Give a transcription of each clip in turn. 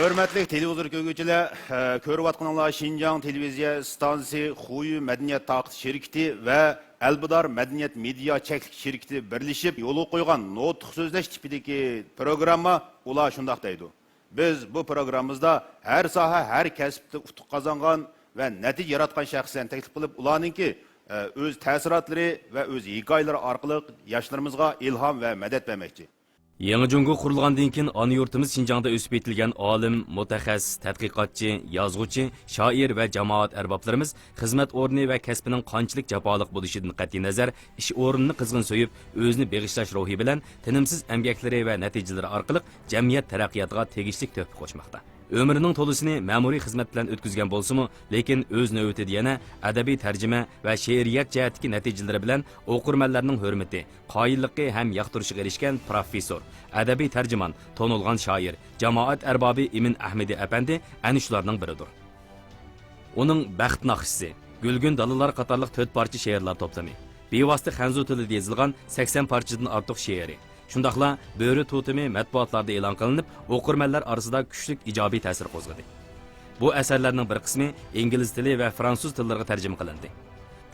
Hörmətli televizor görgücülər, көріп atqanlar Şinjan televiziya stansiyası Xuyu Mədəniyyət Taqit şirkəti və Elbidar Mədəniyyət Media Çəklik şirkəti birləşib yolu qoyğan notq sözləş tipidəki proqramma ular şundaq deydi. Biz bu proqramımızda hər sahə, hər kəsbdə utuq qazanğan və nəticə yaratqan şəxslərini təklif qılıb ularninki öz təsiratları və öz hekayələri arqılıq yaşlarımızға ilham və mədət verməkçi. Yangi Jungo qurilgandan keyin ona yurtimiz Şinjangda o'sib yetilgan olim, mutaxassis, tadqiqotchi, yozuvchi, shoir va jamoat arboblarimiz xizmat o'rni va kasbining qanchalik jafoliq bo'lishidan qat'iy nazar ish o'rnini qizg'in so'yib, o'zini beg'ishlash ruhi bilan tinimsiz emgaklari va natijalari orqali jamiyat taraqqiyotiga tegishli tuhfa qo'shmoqda. Ömrünün to'lisini ma'muriy xizmat bilan o'tkazgan bo'lsa-mu, lekin o'z navbatida yana adabiy tarjima va she'riyat jihatdagi natijalari bilan o'qirmanlarning hurmati, qoyilligi ham yoqtirishiga erishgan professor, adabiy tarjimon, to'nilgan shoir, jamoat arbobi Imin Ahmedi apandi ana shularning biridir. Uning Baxt naqshisi, Gulgun dalalar qatorliq 4 parcha she'rlar to'plami, bevosita xanzu tilida yozilgan 80 parchadan ortiq she'ri. Shundaqla Bo'ri tutumi matbuotlarda e'lon qilinib, o'qirmanlar orasida kuchli ijobiy ta'sir qo'zg'adi. Bu asarlarning bir qismi ingliz tili va fransuz tillariga tarjima qilindi.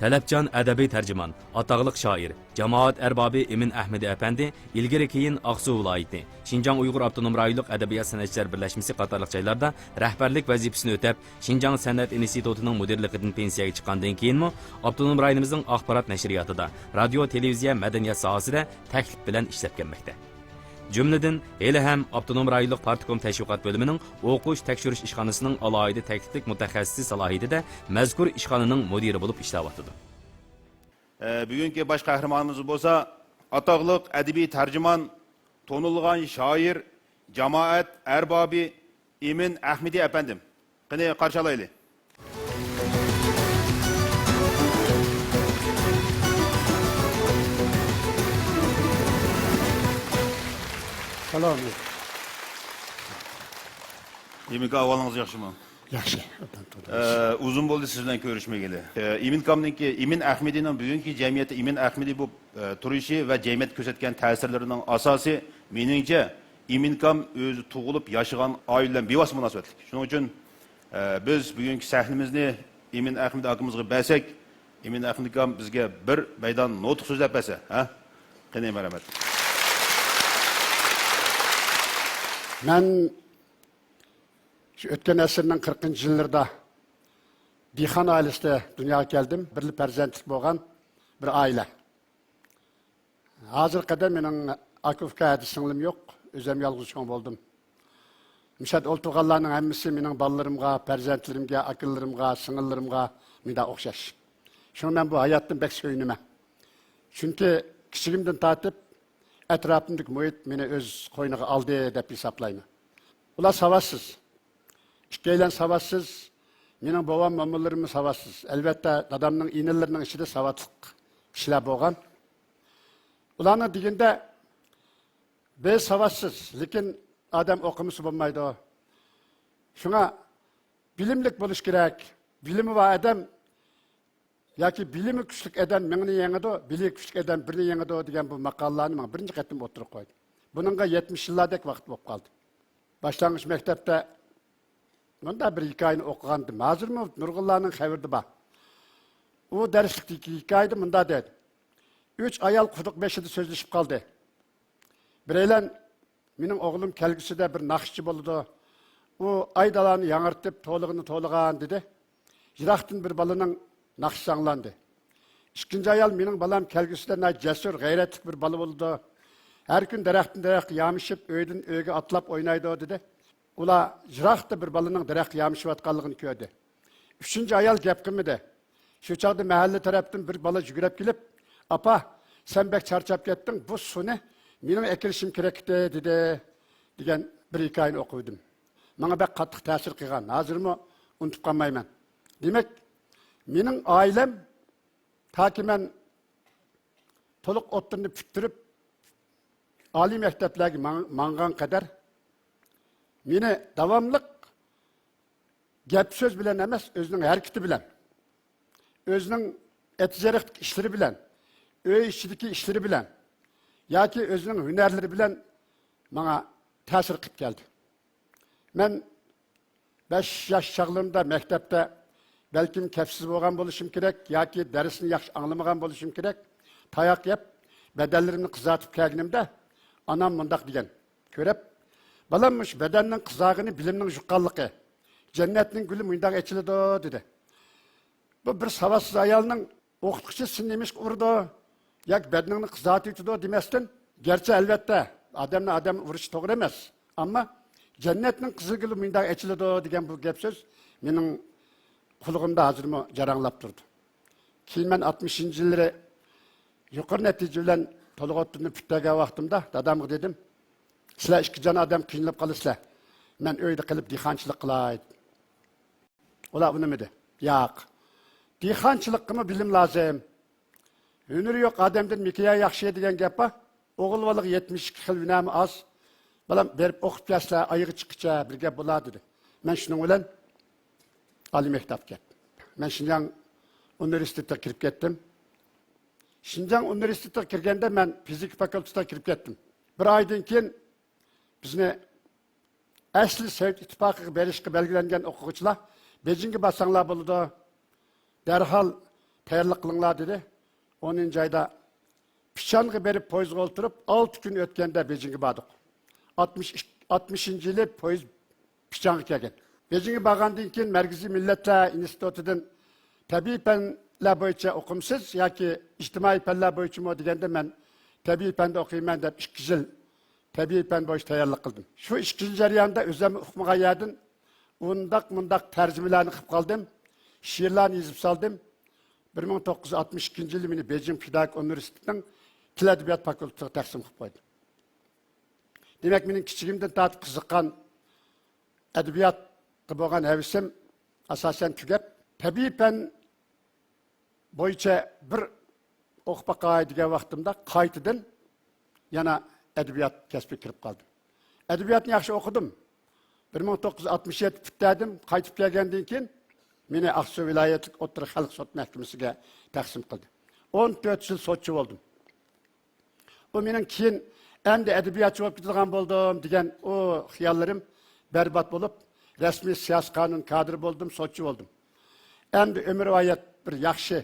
Talabjon adabiy tarjimon, atog'liq shoir, jamoat arbobi Imin Ahmedi apandi ilgari keyin Aqsu viloyati, Şinjan Uyg'ur Avtonom rayonlik adabiyot san'atchilar birlashmasi qatorliq joylarda rahbarlik vazifasini o'tab, Şinjan san'at institutining mudirligidan pensiyaga chiqqandan keyinmi, Avtonom rayonimizning axborot nashriyotida, radio, televiziya, madaniyat sohasida taklif bilan ishlab kelmoqda. Cümleden hali ham Avtonom rayonlik partikom tashviqot bo'limining o'qish tekshirish ishxonasining alohida takliflik mutaxassisi salohiyatida mazkur ishxonaning mudiri bo'lib ishlayapti. Bugungi bosh qahramonimiz bo'lsa, atoqliq adabiy tarjimon, to'nilgan shoir, jamoat arbobi Imin Ahmedi apandim. Qani qarshi olaylik. Salam. Imin ahvalınız yaxşı mı? Yaxşı. Uzun bo'ldi sizdan ko'rishmagili. Imin kamninki Imin Ahmedining bugungi jamiyatda Imin Ahmedi bu turishi va jamiyat ko'rsatgan ta'sirlarining asosi meningcha Imin kam o'zi tug'ilib yashagan oiladan bevosita munosabatlik. Shuning uchun biz bugungi sahnimizni Imin Ahmedi akimizga bersak, Imin Ahmedi kam bizga bir maydon nutq so'zlab bersa, ha? Qanday marhamat. Ben ötken asırının 40. yıllarda Dixan ailesinde dünyaya geldim. Birli perzentlik boğan bir aile. Hazır kadar benim akufka edi singlim yok. Özüm yalğız çıkan oldum. Müşahit oltuğallarının hemmisi benim ballarımga, perzentlerimge, akıllarımga, singillerimga mida okşaş. Şunu ben bu hayattan bek söynüme. Çünkü küçüğümden tatip etrafımdaki muhit beni öz koynağı aldı dep hesaplayma. Ular savaşsız. İşkeylen savaşsız. Benim babam mamalarım savaşsız. Elbette dadamның inelerinin içinde savaşlık kişiler boğan. Ularına diginde biz savaşsız. Lekin adam okumusu bulmaydı o. Şuna bilimlik buluş gerek. Bilimi var adam ya ki bilimi küçük eden meni yengidi, bilim küçük eden birini yengidi degan bu maqollarni birinci qatim o'tirib qo'ydim. Buningga 70 yillardek vaqt bo'lib qoldi. Başlangıç mektepte bunda bir hikoyani o'qigandim. Hozirmi Nurg'ullarning xabarida bor. U darslikdagi hikoyada bunda dedi. 3 ayol quduq beshida so'zlashib qoldi. Bireylan mening o'g'lim kelgusida bir naqshchi bo'ladi. U aydalarni yangirtib, to'lig'ini to'ligan dedi. Yiroqdan bir balaning naqshi anlandı. İkinci ayal mening balam kelgusida cesur, g'ayratli bir bola bo'ldi. Her gün daraxtdan daraxtga yamışıp, öyden öyge atlap oynaydı dedi. Ular jiroqda bir balaning daraxtga yamishayotganligini ko'rdi. Üçüncü ayal gap qilmadi. Shu chaqda mahalle tarafdan bir bala yugurib kelib, "Apa, sen bek charchab ketding, bu suvni mening ekilishim kerak dedi" degan bir hikoyani o'qidim. Menga bek qattiq ta'sir qilgan. Hozirmi unutib qolmayman. Demak, mening oilam taki men to'liq o'ttirni bitirib Ali mekteplerge mangan kadar meni davamlık gap söz bilen emas, özünün hareketi bilen, özünün eticaret işleri bilen, öy içindeki işleri bilen, ya ki özünün hünerleri bilen bana tesir kıp geldi. Ben 5 yaş çağlarımda mektepte belki kepsiz bo'lgan bo'lishim kerak yoki darsni yaxshi anglamagan bo'lishim kerak. Tayoq yeb, bedenlerimni kızartıp kelganimde anam mundaq degan. Ko'rib, balammış bedenning qizag'ini bilimning juqqanligi. Cennetning guli mundaq echiladi dedi. Bu bir savadsız ayalning o'qituvchi sinnemiş urdi. Yak bedenini kızartıp demesden, gerçi elbette adamla adam vuruş doğru emas. Ama cennetning qizil guli mundaq echiladi degan bu gap so'z mening kulağımda hazırımı caranlap durdu. Keyin men 60. yılları yukarı netice bilen toluq otturunu püttege vaqtimda dadamga dedim, sizler iki can adam kıyınlıp kalısızlar. Men öyde kılıp dixançılık kılaydı. Ola bunu mu de? Yok. Dixançılık kımı bilim lazım. Hünürü yok adamdan mikiya yakşıya degen gap var. Oğul balık 72 xil ünemi az. Balam berip okup yaşlar ayığı çıkıca bir gap bula dedi. Men şunun bilen Ali mektep kettim. Ben Şinjan Üniversitesi'ne kirip kettim. Şinjan Üniversitesi'ne kirgende ben fizik fakültesine kirip kettim. Bir aydan keyin bizni asli Sovet İttifakı'na berişki belgilengen okuyucular Beijing'e bassanlar buldu. Derhal tayyorlik qilinglar dedi. 10. ayda pichanga berip poyizga o'tirib 6 kun o'tganda Beijing'e bardik. 60. yılı poyiz pichanga kelgan. Beijing'e bargandan keyin Markaziy Millatlar institutidan tabiiy fanlar bo'yicha o'qimsiz yoki ijtimoiy fanlar bo'yicha mo deganda men tabiiy fanda o'qiyman deb 2 yil tabiiy fan bo'yicha tayyorlik qildim. Shu 2 yil jarayonida o'zim o'qimagan yerdan mundaq tarjimalarni qilib qoldim. Şiirlarni yozib soldim. 1962 yılı meni Beijing Pedagog Üniversitesining Til Adabiyot fakültesiga taqsim qilib qo'ydi. Demak, mening kichigimdan tortib qiziqqan adabiyot bo'lgan havisim asosan tugab, tabiiy fan bo'yicha bir o'qib baqay degan vaqtimda qaytadan yana adabiyot kasbiga kirib qoldim. Adabiyotni yaxshi o'qidim. 1967 bitirdim, qaytib kelgandan keyin meni Aqsu viloyatlik o'rta xalq sud mahkamasiga taqsim qildi. 14 yil sotchi bo'ldim. Bu mening keyin endi adabiyotchi bo'lib ketadigan bo'ldim degan o xiyollarim berbat bo'lib, rasmiy siyosiy qonun kadri bo'ldim, sotchi bo'ldim. Endi umrvoyat bir yaxshi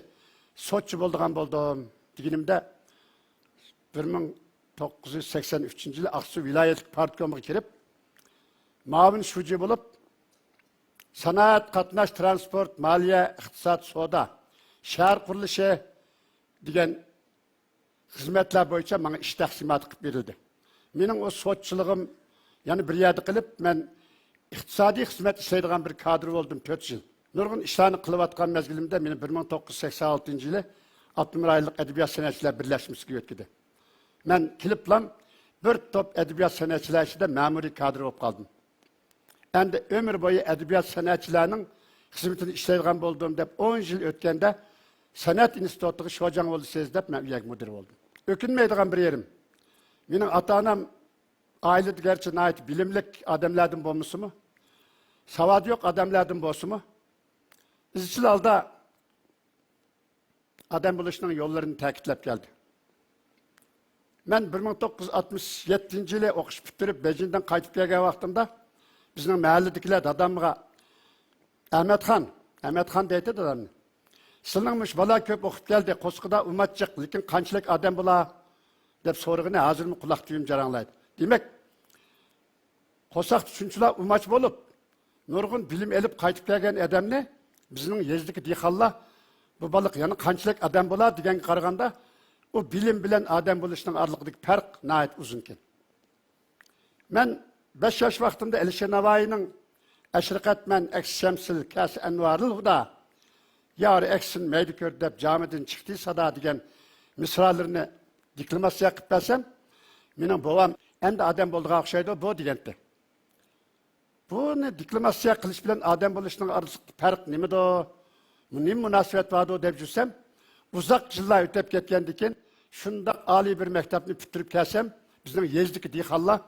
sotchi bo'ladigan bo'ldim deganimda 1983 yili Aqsu viloyatlik partkomiga kirib, ma'mur shuji bo'lib sanat, qatnash, transport, maliye, iqtisod, savdo, shahar qurilishi degan xizmatlar bo'yicha menga ish taqsimoti qilib berildi. Mening o sotchiligim, yani bir yerda qilib, men iqtisodiy xizmat ishlaydigan bir kadr bo'ldim 4 yil. Nurg'un ishlarni qilayotgan mezgilimda meni 1986 yili Abdumir aylik adabiyot sanatchilar birlashmasiga o'tkazdi. Men kliplam bir top adabiyot sanatchilar ichida ma'muriy kadr bo'lib qoldim. Endi ömür boyu edebiyat sanatçılarının hizmetini işleydigan boldum deb 10 yıl ötkende sanat institutu'na şojan oldu sezdep men üyek müdür oldum. Ökünmeydigan bir yerim. Mening ata-anam ailede gerçi nait bilimlik adamlardan bolmusu mu? Savadı yok adamlardan bolsu mu? İzchil alda adam buluşunun yollarını takitlep geldi. Men 1967 yılı okuş bitirip Beijing'den qaytib kelgan vaqtimda bizning mahalledekiler dadamga Ahmet Khan deydi dadamni. Sizlarmış bala köp o'qib keldi, qo'sqida umatchiq, lekin qanchalik odam bo'la deb so'rag'ini hozirmi quloq tuyim jaranglaydi. Demak, qo'saq tushunchilar umaç bo'lib, nurg'un bilim elib qaytib kelgan odamni bizning yezdagi dehqonlar bu baliq yana qanchalik odam bo'la degan qaraganda, o bilim bilen odam bo'lishning oraliqdagi farq nihoyat uzun ekan. Men 5 yaş vaqtimda Alisher Navoiyning Ashriqat man aks shamsil kas anvaril huda yar eksin meydi kör deb jamidan chiqdi sada degan misralarni deklamatsiya qilib bersam, mening bovam endi odam bo'ldiga o'xshaydi bu degandi. Buni deklamatsiya qilish bilan odam bo'lishning orasidagi farq nimada? Nima munosabat bordi deb jursam, uzoq yillar o'tib ketgandan keyin shundoq oliy bir maktabni bitirib kelsam, bizning yezdagi dehqonlar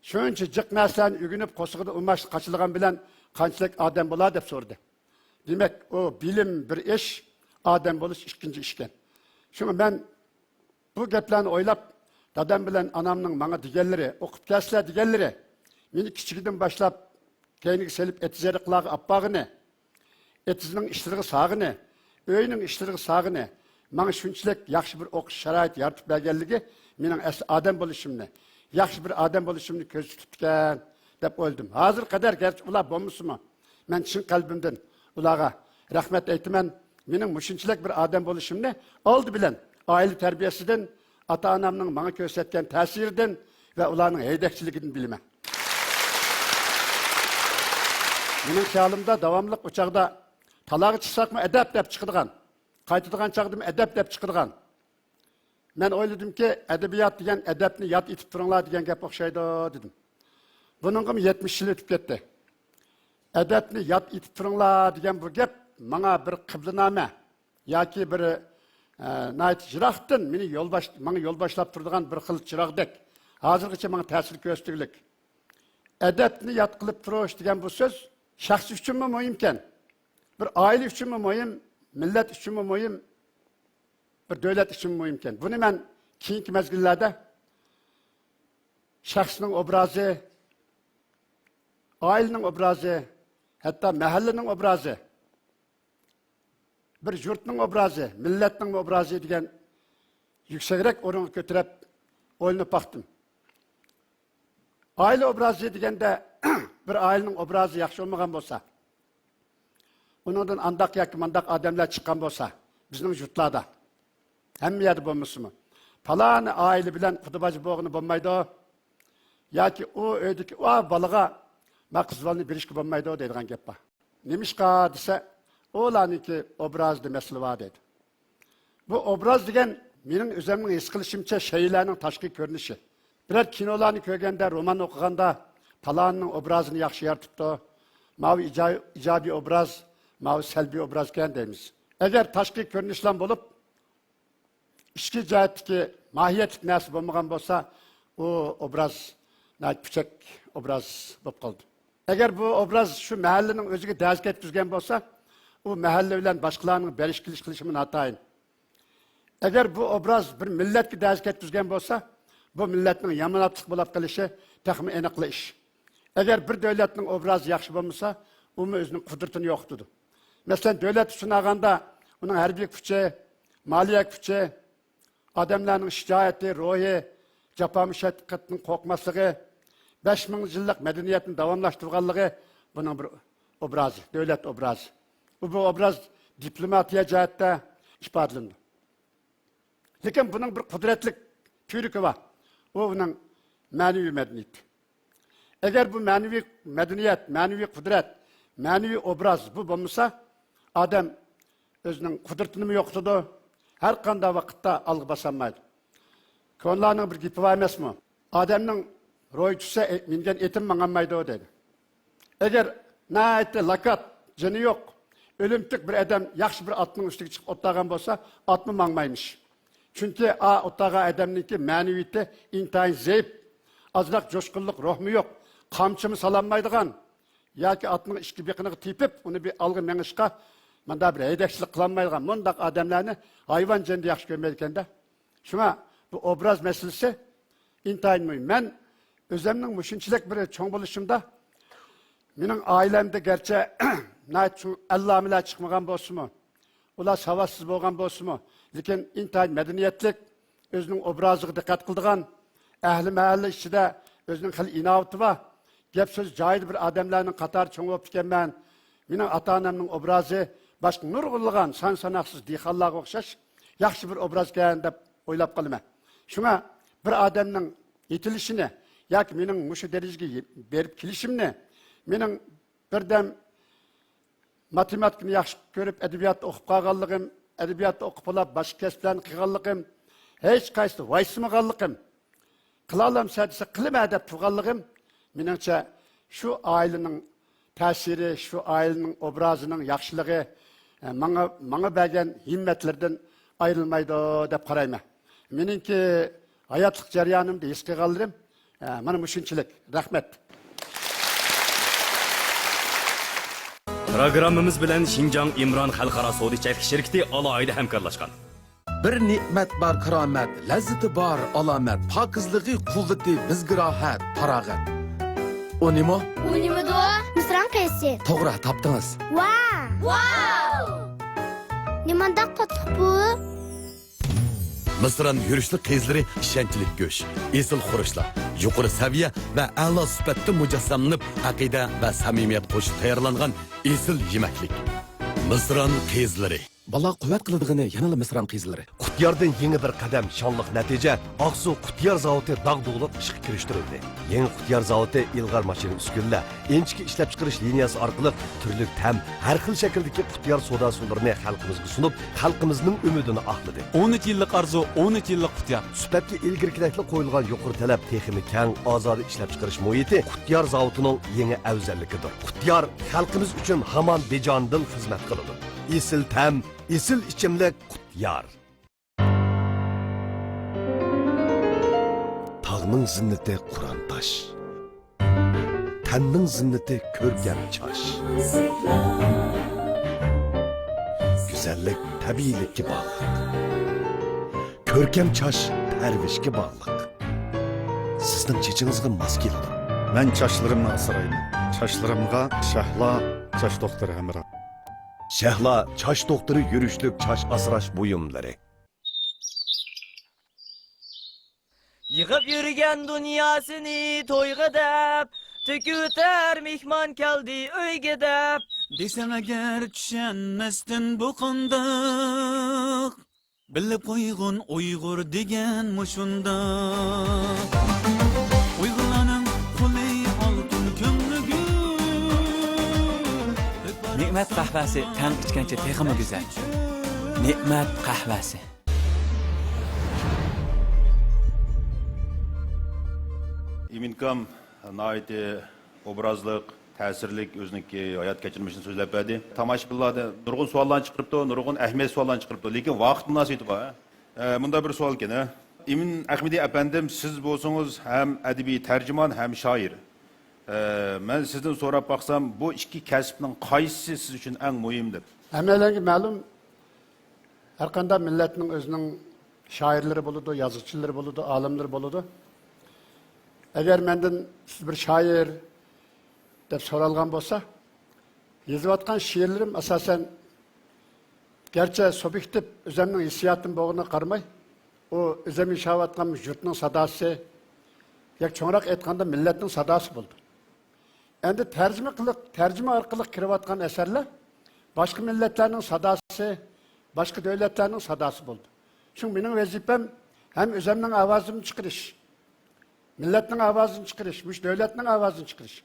shuncha jiq narsalarni o'rganib qo'shig'ida umash qachilgan bilan qanchalik odam bo'ladi deb so'rdi. Demak, o bilim bir ish, odam bo'lish ikkinchi ish ekan. Shunga men bu gaplarni o'ylab, dadam bilan onamning menga deganlari, o'qib kelsizlar deganlari, meni kichikdan boshlab keyniga selip etizeriqlarga appagını, etizning ishlariga sog'ini, uyning ishlariga sog'ini, menga shunchalik yaxshi bir o'qish sharoit yaratib berganligi mening asli odam bo'lishimni, yaxshi bir odam bo'lishimni ko'z tutgan deb o'yladim. Hozir qadar garchi ular bo'lmasimi, men chin qalbimdan ularga rahmat aytaman. Mening mushunchalik bir odam bo'lishimni oldi bilan oila tarbiyasidan, ota-onamning menga ko'rsatgan ta'siridan va ularning haydakchiligidan bilaman. Mening xayolimda davomli o'chaqda talog'i chiqsaqmi adab deb chiqadigan, qaytadigan chaqdimi adab deb chiqadigan. Men o'yladimki, adabiyot degan adabni yod etib turinglar degan gap o'xshaydi dedim. Buningga 70 yil o'tib ketdi. Adabni yod etib turinglar degan bu gap menga bir qiblanoma yoki bir jiroqdan meni yo'l boshlab turadigan bir xil chiroqdek. Hozirgacha menga ta'sir ko'rsatganlik. Adabni yod qilib turish degan bu so'z shaxs uchunmi muhimkan? Bir oila uchunmi muhim? Millat uchunmi muhim? Bir davlat uchunmi muhimkan? Buni men keyingi mezgillarda shaxsning obrazi, ailening obrazi, hatto mahallaning obrazi, bir yurtning obrazi, millatning obrazi degan yuksakroq o'ringa ko'tarib o'ylanib baqdim. Aile obrazi deganda bir ailening obrazi yaxshi olmagan bo'lsa, uningdan andaq yoki mandaq odamlar chiqqan bo'lsa, bizning yurtlarda hamma yerda bo'lmasmi? Falani aile bilan xudobaji bo'g'ini bo'lmaydi yoki u uydagi o balaga maqsvalni berishga bo'lmaydi deydigan gap bor. Nemishqa desa, ularniki obrazda masala bor dedi. Bu obraz degan mening o'zimning his qilishimcha shaylarning tashqi ko'rinishi. Birer kinolarni ko'rganda, roman o'qiganda falonning obrazini yaxshi yaratibdi. Mavi ijobiy obraz, mavi salbiy obraz ekan deymiz. Agar tashqi ko'rinishlar bo'lib, ichki jihatdagi mohiyatlik narsa bo'lmagan bo'lsa, u obraz puchak obraz bo'lib qoldi. Agar bu obraz shu mahallaning o'ziga da'z ketkizgan bo'lsa, u mahalla bilan boshqalarning berish qilishimi notayin. Agar bu obraz bir millatga da'z ketkizgan bo'lsa, bu millatning yomonotlik bo'lib qolishi taxmin aniqli ish. Agar bir davlatning obrazi yaxshi bo'lmasa, u o'zining qudratini yo'qotadi. Masalan, davlat uchun olganda uning harbiy kuchi, moliya kuchi, odamlarning shijoati, ro'yi, jafo mushaqqatning qo'rqmasligi, 5000 yillik madaniyatni davomlashtirganligi buning bir obrazi, davlat obrazi. Bu obraz diplomatiya jihatda ifodalandi. Lekin buning bir qudratli turiqi bor. Bu uning ma'naviy madaniyati. Agar bu ma'naviy madaniyat, ma'naviy qudrat, ma'naviy obraz bu bo'lmasa, odam o'zining qudratini yo'qotadi, har qanday vaqtda olg'a bosolmaydi. Ko'nlarning bir gapi bor emasmi? Odamning ro'y tushsa, mingan etim manganmaydi dedi. Agar naytda lakat jini yo'q, o'limtik bir odam yaxshi bir otning ustiga chiqib o'tlagan bo'lsa, otni mangmaymish. Chunki o'tlagan odamningki ma'naviyati intayin zayıf, azroq jo'shqinlik ruhmi yo'q, qamchimi salanmaydigan yoki otning ichki beqiniga tepib, uni bir olg'a mengishga manda bir haydakchilik qilolmaydigan mundaq odamlarni hayvon jindi yaxshi ko'rmaydi ekanda. Shuna bu obraz masalasi intayin muhim. Men o'zimning mushunchalik bir cho'ng bo'lishimda mening oilamda garchi allomilar chiqmagan bo'lsa-mu, ular savassiz bo'lgan bo'lsa-mu, lekin intayin madaniyatlik, o'zining obraziga diqqat qildigan, ahli mahalla ichida o'zining xil inovati bor, gap so'z joyida bir odamlarning qatori cho'ng bo'lib ekanman. Mening ota-onamning obrazi boshqa nurg'unlagan son-sanoqsiz dehqonlarga o'xshash yaxshi bir obraz ekan deb o'ylab qolaman. Shunga bir odamning yetilishini yoki mening mushu darajaga berib kelishimni, mening birdan matematikani yaxshi ko'rib, adabiyotni o'qib qolganligim, adabiyotni o'qib olib, boshqa kasblarni qilganligim, hech qaysi voysmaganligim, qila olamsa desa qilma deb turganligim, meningcha shu oilaning ta'siri, shu oilaning obrazining yaxshiligi menga bergan himmatlardan ayrilmaydi deb qarayman. Meningki hayotlik jarayonimda his qilganlarim mana mushunchalik. Rahmat. Programmamiz bilan Xinjiang İmran Xalqaro savdo-iqtisodiy shirkati alohida hamkorlashgan. Bir ne'mat bar karomat, lazzati bar alomat, pokizligi quvvati bizga rohat, farog'at. O nima? U nima duo? Misra kahvesi. To'g'ri, topdingiz. Wow! Nimandaq tatlı bu? Mısır'ın yürüşlü qizlari ishonchlik go'sht, esil xurishlar, yuqori saviya va a'lo sifatda mujassamlanib, aqida va samimiyat qo'shib tayyorlangan esil yemaklik. Mısır'ın qizlari. Bala quvvat qiladigan yanada Mısır'ın qizlari. Qutyardan yangi bir qadam shonliq natija Aqsu Qutyar zavodi dag'dug'liq ishga kirishtirildi. Yangi Qutyar zavodi ilg'or mashina uskunlar, inchki ishlab chiqarish liniyasi orqali turli tam, har xil shakldagi Qutyar soda suvlarini xalqimizga sunib, xalqimizning umidini oqladi. 13 yillik arzu, 13 yillik Qutyar. Sifatga ilgirkilikli qo'yilgan yuqori talab texnik keng, ozod ishlab chiqarish muhiti Qutyar zavodining yangi afzalligidir. Qutyar xalqimiz uchun hamon bejondil xizmat qiladi. Esil tam, esil ichimlik Qutyar. Tağның zinnati Qur'on tosh. Tanning zinnati ko'rkam chosh. Güzellik tabiiylikka bog'liq. Ko'rkam chosh tarvishga bog'liq. Sizning chechingizga mos keladi. Men çaşlarımla asrayman. Çaşlarımga Shahla çaş doktoru hamroh. Shahla chosh doktori yurishlik chosh asrash buyumlari. Yıkıp yürügen dünyasını toyga dep, tüküter mihman keldi öyge dep. Desem eğer düşenmestin bu kundaq, bilip koygun Uygur degen muşundaq. Uygurlarning quli oltin ko'ngli gul. Ne'mat qahvasi tan ichgancha texmi go'zal. Ne'mat qahvasi. İminkam naiti obrazlık, ta'sirlik o'ziniki hayot kechirmishini so'zlab berdi. Tomoshabinlarda nurg'un savollarni chiqaribdi, nurg'un ahamiyat savollarni chiqaribdi. Lekin vaqt munosabati bor. Bunda bir savol ekan. Emin Ahmedi apandim, siz bo'lsangiz ham adabiy tarjimon, ham shoir. Men sizdan so'rab baqsam, bu ikki kasbning qaysisi siz uchun eng muhim deb? Hammalarga ma'lum, har qanday millatning o'zining shoirlari bo'ladi, yozuvchilari bo'ladi, olimlar bo'ladi. Eğer menden siz bir şair deb so'ralgan bo'lsa, yazayotgan she'rlarim asosan gerçi subjektiv o'zimning hissiyotim bo'g'ini qarmay, o o'zim yashayotgan yurtning sadosi, yoki cho'ngroq aytganda millatning sadosi bo'ldi. Endi tarjima orqali kirayotgan asarlar boshqa millatlarning sadosi, boshqa davlatlarning sadosi bo'ldi. Çünkü mening vazifam ham o'zimning ovozimni chiqarish, milletning ovozini chiqarish, mush davlatning ovozini chiqarish.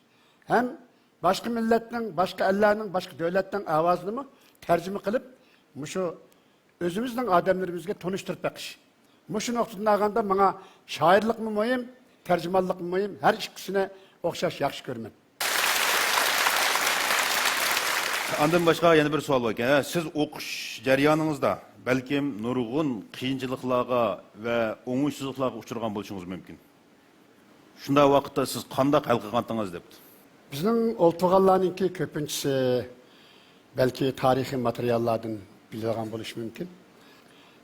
Hem başka milletning, başka ellerning, başka davlatning ovozini tarjima qilib, mushu o'zimizning odamlarimizga tunishtirib beqish. Mushu nuqtadan olganda menga shoirlikmi muhim, tarjimonlikmi muhim, har ikkisini o'xshash yaxshi ko'raman. Ondan boshqa yana bir savol bor ekan. Siz o'qish jarayoningizda balkim nurg'un qiyinchiliklarga va o'ngishsizliklarga uchragan bo'lishingiz mumkin. Shunda vaqtda siz qanday hal qilgandingiz debdi. Bizning o'ltirganlarninki ko'pinchisi balki tarixiy materiallardan bilgan bo'lishi mumkin.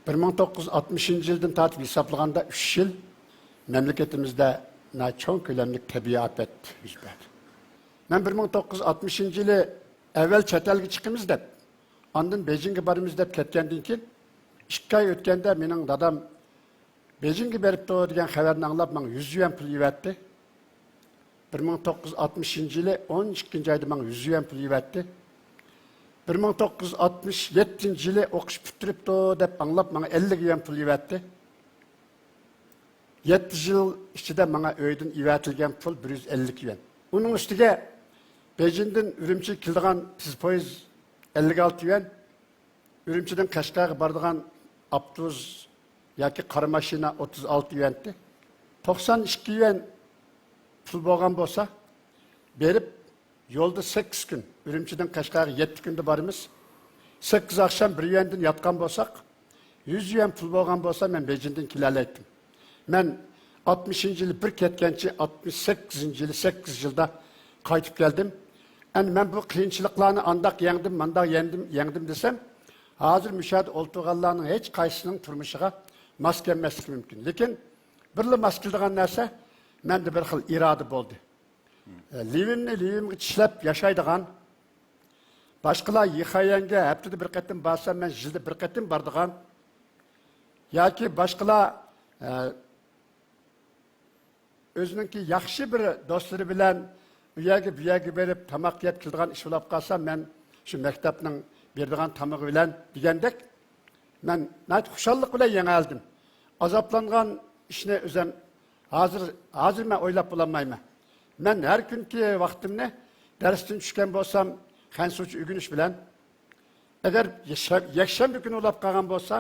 1960-yildan tortib hisoblaganda 3 yil mamlakatimizda cho'ng ko'lamli tabiiy ofat yuz berdi. Men 1960-yili avval chet elga chiqamiz deb, ondan Beijingga boramiz deb ketgandan keyin 2 oy o'tganda mening dadam Beijingga beribdi degan xabarni anglab, menga 100 yuan pul yuvatdi. 1960-yili 12-oyda menga 100 yuan pul yuvatdi. 1967-yili o'qish bitiribdi deb anglab, menga 50 yuan pul yuvatdi. 7 yil ichida menga uydan yuvatilgan pul 150 yuan. Uning ustiga Beijingdan Urumchiga keladigan tiz poyez 56 yuan, Urumchidan Qashqarga boradigan avtobus yoki qora mashina 36 yuan'di. 92 yuan pul bo'lgan bo'lsa, berib yo'lda 8 kun, Urumchidan Qashqarga 7 kunda boramiz. 8 oqshom 1 yuandan yotgan bo'lsak, 100 yuan pul bo'lgan bo'lsa, men Beijingdan kelalaydim. Men 60-yili bir ketgancha 68-yili 8 yilda qaytib keldim. Endi men bu qiyinchiliklarni andaq yengdim, mandaq yengdim desem, hozir müşahede o'ltirganlarning hech qaysisining turmushiga mos kelmasligi mumkin. Lekin birla mos keladigan narsa menda bir xil iroda bo'ldi. Livimga tishlab yashaydigan, Başqalar yıkayenge haftada bir qatim barsam, men yilda bir qatim bardigan. Yoki boshqalar o'zininki yaxshi bir do'stlari bilan u yerga berib tamoq yeb keladigan ish bo'lib qolsa, men shu maktabning beradigan tamog'i bilan degandek, men nayt xushallik bilan yengildim. Azaplangan ishni o'zim hozir men o'ylab bo'lmayman. Men har kunki vaqtimni darsdan tushgan bo'lsam, xansuvchi o'g'inish bilan, agar yakshanba kuni bo'lib qolgan bo'lsa,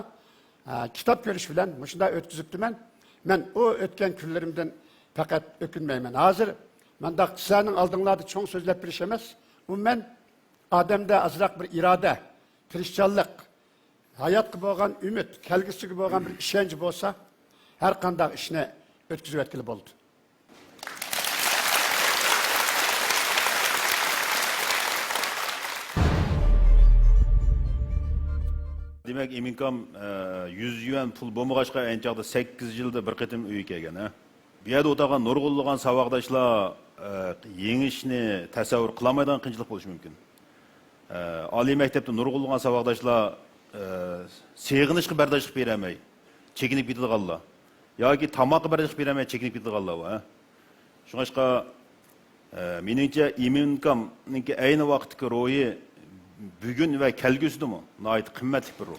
kitap ko'rish bilan shunday o'tkazibdiman. Men o o'tgan kunlarimdan faqat o'kinmayman. Hozir menda sizlarning oldinglarda cho'ng so'zlab berish emas, umuman odamda azroq bir iroda, tirishchanlik, hayotga bo'lgan umid, kelgusiga bo'lgan bir ishonch bo'lsa, har qanday ishni o'tkazib o'tkili bo'ldi. Demek iminkam 100 yuan pul bo'lmag'achqa anchaqda 8 yilda bir qatim uyga kelgan, ha. Bu yerda o'tagan nurg'unlagan saboqdoshlar yengishni tasavvur qilmaydigan qiyinchilik bo'lishi mumkin. Oliy maktabda nurg'unlagan saboqdoshlar seg'inishga bardoshlik bermay, chekinib ketadiganlar yoki tamoqqa bardoshlik bermay chekinib ketadiganlar va shunga meningcha iminkamningki ayni vaqtdagi ro'yi bugun va kelgusidimi? Nihoyat qimmatli bir ruh.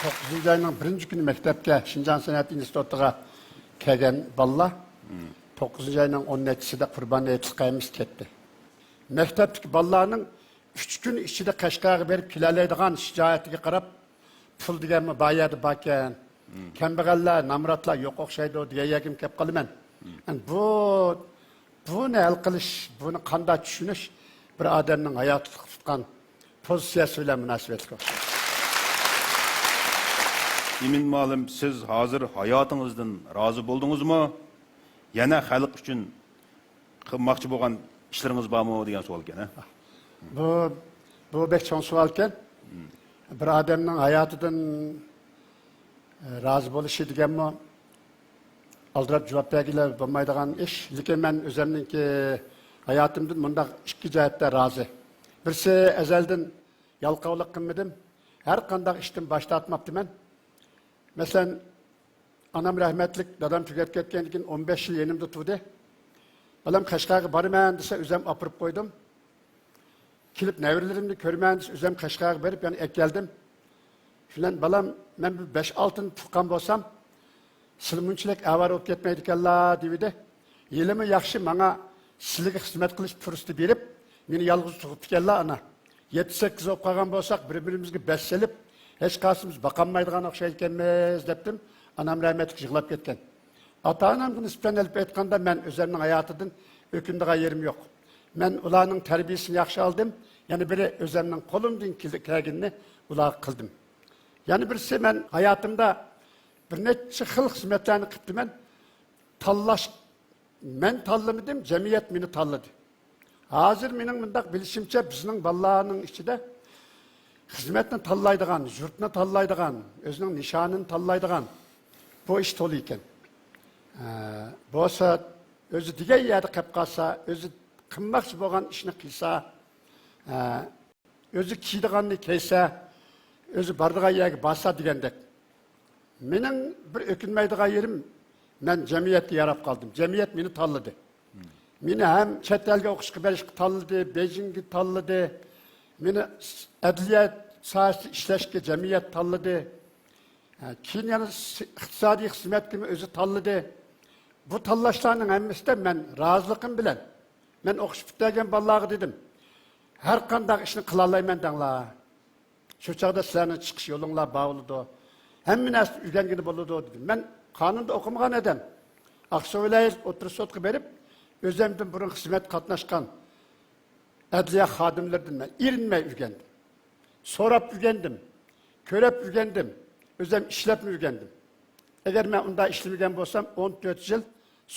9 ayning 1-kuni maktabga Şinjan san'at institutiga kelgan bolalar 9 ayning 10-sida Qurban aytishimiz ketdi. Maktabdagi bolalarning 3 kun ichida Qashqarga berib kelalaydigan shijoatiga qarab, pul deganmi bayadi bakan. Kambag'allar, namratlar yo'q o'xshaydi degayagim kelib qolaman. Buni hal qilish, buni qanday tushunish bir odamning hayotida tutgan pozitsiyasi bilan munosabatga o'xshaydi. Emin ma'lum, siz hozir hayotingizdan rozi bo'ldingizmi? Yana xalq uchun qilmoqchi bo'lgan ishlaringiz bormi degan savol ekan, ha? Bu bek cho'ng savol ekan. Bir odamning hayotidan rozi bo'lishi deganmi? Aldirab javob bergilar bo'lmaydigan ish. Lekin men o'zimningki hayotimdan bunda ikki jihatda rozi. Birisi azaldan yalqovlik qilmadim. Har qanday ishdan bosh tortmabdiman. Masalan, anam rahmatlik, dadam tugab ketgandan keyin 15 yil yenimda turdi. Balam Qashqarga borman desa, o'zim opirib qo'ydim. Kelib navrilarimni ko'rman desa, o'zim Qashqarga berib, yani keldim. Shundan balam men 5-6 tuqqan bo'lsam, Silmunchilik avar o'tib ketmaydi ekanlar deydi. Yelimi yaxshi menga sizlarga xizmat qilish fursati berib, meni yolg'iz tug'ib ekanlar ana. 7-8 bo'lib qolgan bo'lsak, bir-birimizga bassalib, hech qaysimiz baqolmaydigan o'xshaydi ekanmiz debdim. Anam rahmatli yig'lab ketgan. Ota-onamga nisbatan olib aytganda men o'zimning hayotidan o'kindigan yerim yo'q. Men ularning tarbiyasini yaxshi oldim. Yani biri o'zimning qo'limdan kelganini ular qildim. Yani birisi men hayotimda bir necha xil xizmatlarni qildim. Men tanlamadim, jamiyat meni tanladı. Hozir mening bundaq bilishimcha bizning bolalarning ichida xizmatni tanlaydigan, yurtni tanlaydigan, o'zining nishonini tanlaydigan bu ish to'la ekan. Bo'lsa o'zi degan yerda qolib qolsa, o'zi qilmoqchi bo'lgan ishni qilsa, o'zi kiydiganni kiysa, o'zi bordigan yerga borsa degandek. Mening bir o'kinmaydigan yerim, men jamiyatga yarab qoldim. Jamiyat meni tanladı. Meni ham chet elga o'qishga berishga tanladı, Beijingga tanladı. Meni adliya sohasida ishlashga jamiyat tanladı. Keyin yana iqtisodiy xizmatga o'zi tanladı. Bu tanlashlarning hammasida men roziliqim bilan men o'qish bitgan bolalarga dedim. Har qanday ishni qila olmayman denglar. Shu chaqda sizlarning chiqish yo'linglar bog'ladi. Hamma narsa o'rgangani bo'ladi dedim. Men qonunda o'qimagan edim. Aqshu viloyat o'tirish sotga berib, o'zimdan burun xizmat qatnashgan adliya xodimlaridan men erinmay o'rgandim. So'rab o'rgandim, ko'rib o'rgandim, o'zim ishlab o'rgandim. Agar men unda ishlamagan bo'lsam 14 yil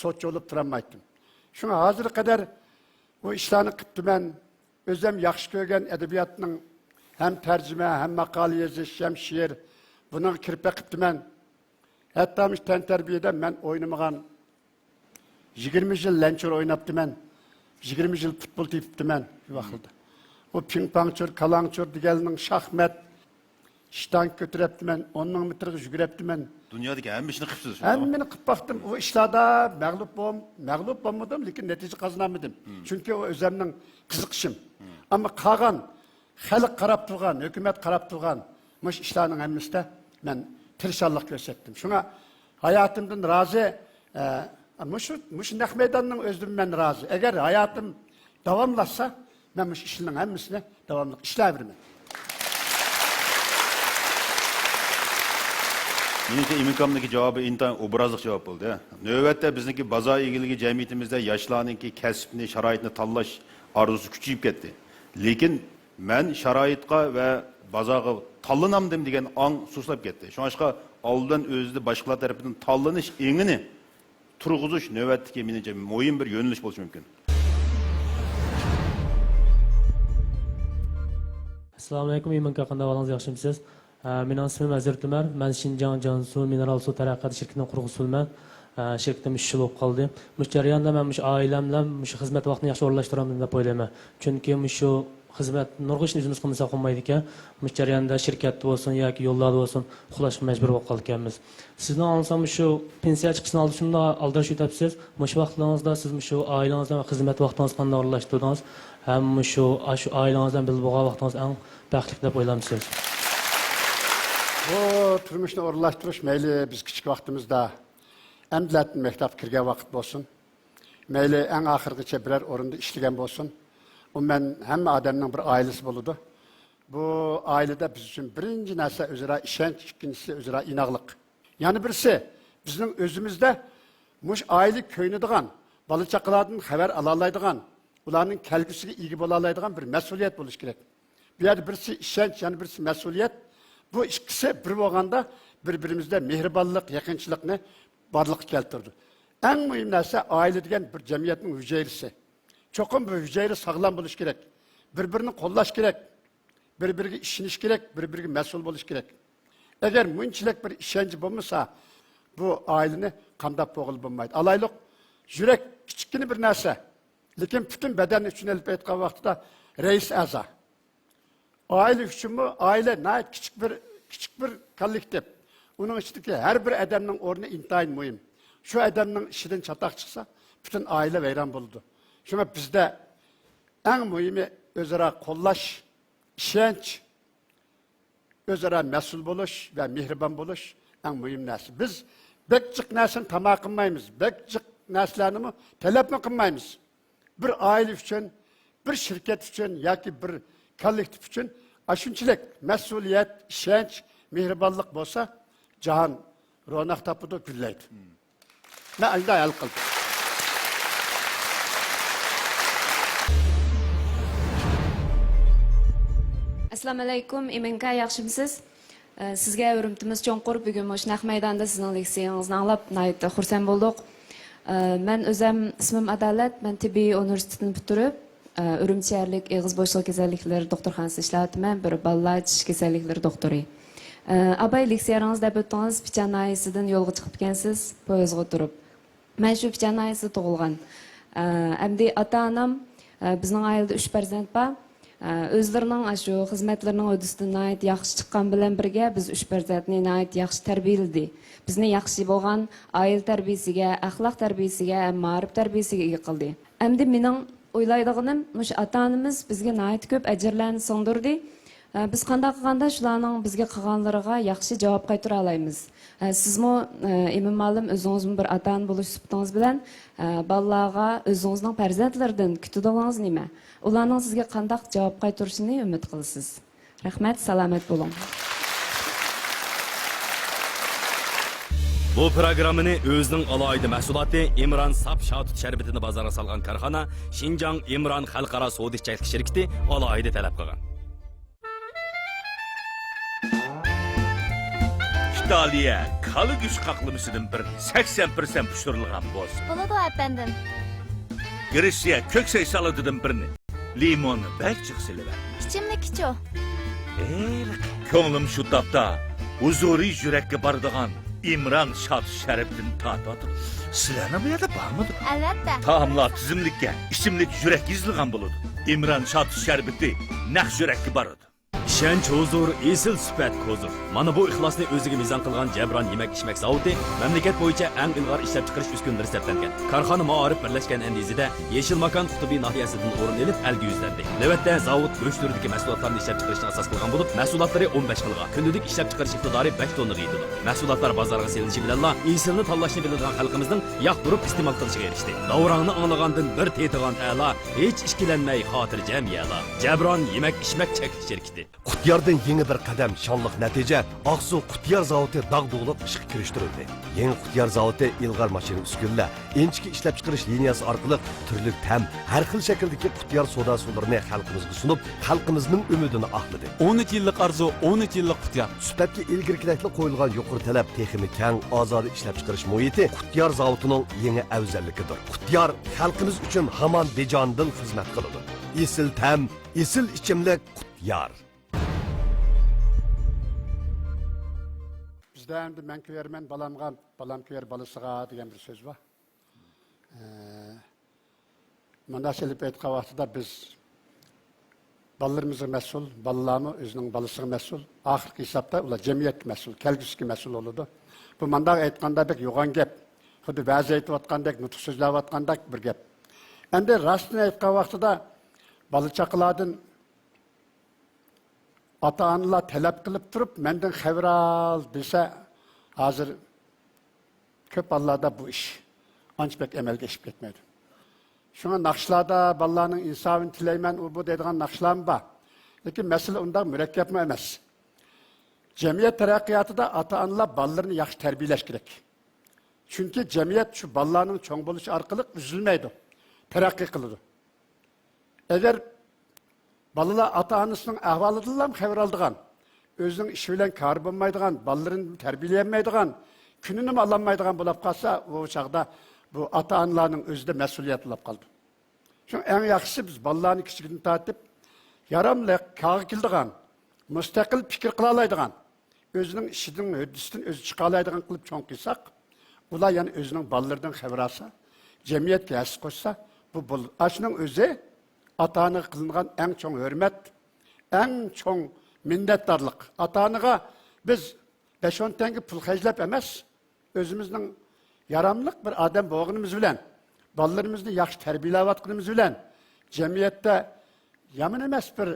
sotchi bo'lib turolmaydim. Shunga hozirga qadar bu ishlarni qildim. O'zim yaxshi ko'rgan adabiyotning hem tercüme, hem makale yazış, hem şiir buna kirpe qildim. Hatta tan terbiyede men oynamagan 20 yıl lençör oynaptım. 20 yıl futbol tepiptim ben bir vakılda. O ping-pongçur, kalancur degelinin şahmet, işten götüreptim ben, onun mitirgi jügüreptim ben. Dünyadaki hem işini kıpsız. Hem beni kıp baktım, o işlada mağlup olmadım, lakin netice kazanamadım. Çünkü o özlemnin kızıkışım. Ama kalan, halk karap durgan, hükümet karap durgan, muş işlerin hemmisinde ben tirşallık gösterdim. Şuna hayatımdan razı, muş nek meydanının özlümünden razı. Eğer hayatım devamlaşsa, ben muş işlerin hemmisine devamlı işleyebilirim. Menimce imkanımdaki cevabı intan obrazlık cevap oldu. Ya. Növbette bizdeki baza ilgili cemiyetimizde yaşlarınki kesbini, şaraitini tanlaş arzusu küçüyüp gitti. Lekin men şaraitka ve bazağı tallanamdım degen an suslap gitti. Şu aşka aldan özde başkalar tarafından tallanış engini turguzuş növbetteki menimce moyun bir yöneliş boluşu mümkün. Assalomu alaykum, imanka qanday ahvolingiz, yaxshimisiz? Mening ismim Azir Tumar. Men Xinjiang Jiangsu Mineral Suv taraqqiyot shirkatining qurg'uvchisiman. Shirkatim 3 yil bo'lib qoldi. Mush jarayonda men mush oilam bilan mush xizmat vaqtini yaxshi o'rinlashtiraman deb o'ylayman. Chunki shu xizmat nurg'ish o'zimiz qilmasa qolmaydi ekan. Mush jarayonda shirkatda bo'lsin yoki yo'llarda bo'lsin uxlashga majbur bo'lib qoldik ekanmiz. Sizni olsam shu pensiya chiqishini oldi shunda aldirish o'tapsiz. Mush vaqtlaringizda siz shu oilangizdan va xizmat vaqtingizni qanday o'rinlashtirdingiz? Ham shu oilangizdan bil bo'lgan vaqtingiz eng baxtli deb o'ylamsiz? Bu turmuşni o'rinlashtirish mayli biz kichik vaqtimizda emdilatin maktab kirgan vaqt bo'lsin, mayli eng oxirgacha biror o'rinda ishlagan bo'lsin. Men hamma odamning bir oilasi bo'ladi. Bu oilada biz uchun birinchi narsa o'zaro ishonch, ikkinchisi o'zaro inoqlik. Yana birisi bizning o'zimizda mush oila ko'ynadigan, bola chaqalardan xabar ola oladigan, ularning kelgusiga ega bo'la oladigan bir mas'uliyat bo'lishi kerak. Bu yerda birisi ishonch, yana birisi mas'uliyat. Bu ikisi bir bo'lganda bir-birimizda mehribonlik, yaqinchilikni barliqqa keltirdi. Eng muhim narsa oila degan bir jamiyatning hujayrasi. Cho'qim bir hujayra sog'lom bo'lish kerak. Bir-birini qo'llash kerak. Bir-biriga ishonish kerak, bir-biriga mas'ul bo'lish kerak. Agar bunchalik bir ishonch bo'lmasa, bu oilani qamdab bo'g'il bo'lmaydi. Alayliq yurak kichikgina bir narsa, lekin butun badan uchun olib aytgan vaqtida rais a'zo. Aile üçünmü? Aile nayet küçük bir kollektiv. Onun içindeki her bir adamın ornu intayın mühim. Şu adamın işinden çatak çıksa bütün aile veyran buldu. Şuna bizde en mühimi özara kollaş, işenç, özara mesul buluş ve mihriban buluş en mühim narsa. Biz bekçik narsını tamah kılmayımız. Bekçik narslarını mı talep mi kılmayımız? Bir aile üçün, bir şirket üçün, ya ki bir kollektiv üçün aşınçılık, mesuliyet, işenç, mihribanlık olsa cahan ronak tapıda gülleydi. Ne ayda ayal kıldı. Assalomu alaykum, imanka yaxshimisiz? Sizga Urumtimiz cho'nqur bugun mana shu maydonda sizning leksiyangizni anglab nihoyatda xursand bo'ldik. Men o'zim ismim Adolat, men tibbiy universitetini bitirib Urumchi shaharlik eg'iz bo'shliq kasalliklari doktorxonasida ishlayapman, bir bolalar tish kasalliklari doktori. Abay leksiyaringizda o'tdingiz, pichanayisidan yo'lga chiqib ekansiz, poyezdga o'tirib. Men shu pichanayisida tug'ilgan. Endi ota-onam bizning oilada 3 farzand bor. O'zlarining shu xizmatlarining o'disidan yaxshi chiqqan bilan birga biz 3 farzandni yaxshi tarbiyaladik. Bizni yaxshi bo'lgan oila tarbiyasiga, axloq tarbiyasiga, ma'rif tarbiyasiga ega qildi. Endi mening o'ylaydiganim, mush ota-onamiz bizga nihoyat ko'p ajrlarni singdirdi. Biz qanday qilganda shularning bizga qilganlariga yaxshi javob qaytara olamiz. Sizmi imom ma'lum o'zingizmi bir ota-ona bo'lish sifatingiz bilan bolalarga o'zingizning farzandlaridan kutadiganingiz nima? Ularning sizga qanday javob qaytarishini umid qilasiz. Rahmat, salomat bo'ling. Bu programmani o'zining alohida mahsuloti Imron Sap Shotut sharbetini bozorga solgan korxona Xinjiang Imron xalqaro savdo-ichkilik shirkati alohida talab qilgan. İtalya kalı güç kaklımısının bir 80% pişirilgan boz. Bo'ladi efendim. Gretsiya köksey salatıdan birini. Limonu belçik siliver. Kichimli kicho. Ko'nglim shu topda huzuriy yurakka boradigan İmron Shot sharifini tatib Sizlarning bu yerda bormidi? Albatta. Taomlar tizimlikka, ichimlik yurak yizilgan bo'ladi. Imron Shotish sharbati naq yurakka boradi. İşenç huzur, esil süpet huzur. Mana bu ixlasni o'ziga mizon qilgan Jabron yemak-ichmak zavodi mamlakat bo'yicha eng ilg'or ishlab chiqarish uskunalari hisoblangan. Korxona Maarif birlashgan endizida Yeshil makon Qutubiy nahiyasidan o'rin olib, alga yuzlandi. Navbatda zavod go'sht turidagi mahsulotlarni ishlab chiqarishni asos qilgan bo'lib, mahsulotlari 15 xilga, kunlik ishlab chiqarish iqtidori 5 tonnaga yetadi. Mahsulotlar bozorga selinishi bilan esilni tanlashni biladigan xalqimizning yoqtirib iste'mol qilishiga erishdi. Davronni anglagandan bir tetigan a'lo, hech ishkilanmay xotirjam yala. Jabron yemak-ichmak chekish şirketi. Qutyardan yeni bir qadam şanlıq natija Aqsu Qutyar zavodi dağdug'liq ishga kirishtirildi. Yangi Qutyar zavodi ilg'or mashina uskunlar, inchki ishlab chiqarish liniyasi orqali turli tam har xil shakldagi Qutyar soda suvlarini xalqimizga sunib, xalqimizning umidini oqladi. 13 yillik arzu, 13 yillik Qutyar. Sifatga ilgirkilikli qo'yilgan yuqori talab texnik keng ozod ishlab chiqarish muhiti Qutyar zavodining yangi afzalligidir. Qutyar xalqimiz uchun hamon bejondil xizmat qiladi. Esil tam, esil ichimlik Qutyar. Bizde endi men ko'yarman balamga, balam ko'yar balasiga degan bir so'z bor. Mana selip aytgan vaqtida biz balalarımızga mas'ul, balalarımı özünün balasiga mas'ul, oxirgi hisobda ular jamiyat mas'ul, kelgusiga mas'ul bo'ladi. Bu manda aytganda bek yo'g'on gap. Xuddi ba'zi aytayotgandek, nutq so'zlayotgandek bir gap. Endi rostini aytgan vaqtida bola chaqalardan ata-onalar talab qilib turib, mendan xabar al desa, hozir ko'p bolalarda bu ish ancha bek amalga oshib ketmaydi. Shunga naqshlarda bolalarning insofini tilayman, u bu deydigan naqshlar bor. Lekin masala unda murakkab emas. Jamiyat taraqqiyotida ata-onalar bolalarni yaxshi tarbiyalash kerak. Chunki jamiyat shu bolalarning cho'ng bo'lishi orqali uzilmaydi, taraqqiy qiladi. Agar balalar ata-onasining ahvolidan ham xabar oladigan, o'zining ishi bilan kar bo'lmaydigan, balalarini tarbiyalayolmaydigan, kunini ololmaydigan bo'lib qolsa, u chaqda bu ata-onalarning o'zida mas'uliyat bo'lib qoldi. Shu eng yaxshisi biz balalarni kichikdan tortib, yaramli kar keldigan, mustaqil fikr qila oladigan, o'zining ishidan, huddisidan o'zi chiqa oladigan qilib cho'ng qilsak, ular yana o'zining balalaridan xabar olsa, jamiyatga his qo'shsa, bu shuning o'zi ata-onaga qilingan eng cho'ng hurmat, eng cho'ng minnatdorlik. Ata-onaga biz 5-10 tanga pul xarjlab emas, o'zimizning yaramli bir odam bo'lganimiz bilan, bolalarimizni yaxshi tarbiyalayotganimiz bilan, jamiyatda yomon emas bir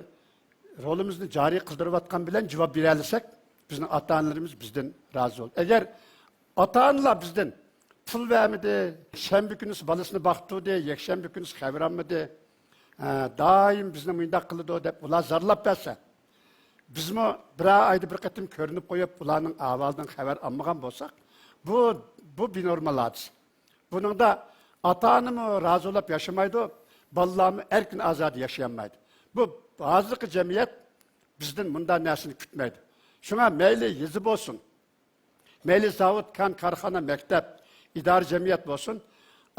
rolimizni joriy qildirayotgan bilan javob bera olsak, bizning ata-onalarimiz bizdan rozi bo'ladi. Agar ata-onalar bizdan pul vermedi, shanba kuni bolasini baqtirdi, yakshanba kuni xabar olmadi, daim bizni mundaq qiladi deb ular zarlab bersa, bizmi bir oyda bir qatim ko'rinib qo'yib ularning ahvolidan xabar olmagan bo'lsak, bu binormal hodisa. Buningda ata-onami rozi bo'lib yashamaydi, bolalarmi erkin ozod yashayolmaydi. Bu hozirgi jamiyat bizdan bunday narsani kutmaydi. Shunga mayli yezi bo'lsin, mayli zavod, korxona, maktab, idora jamiyat bo'lsin,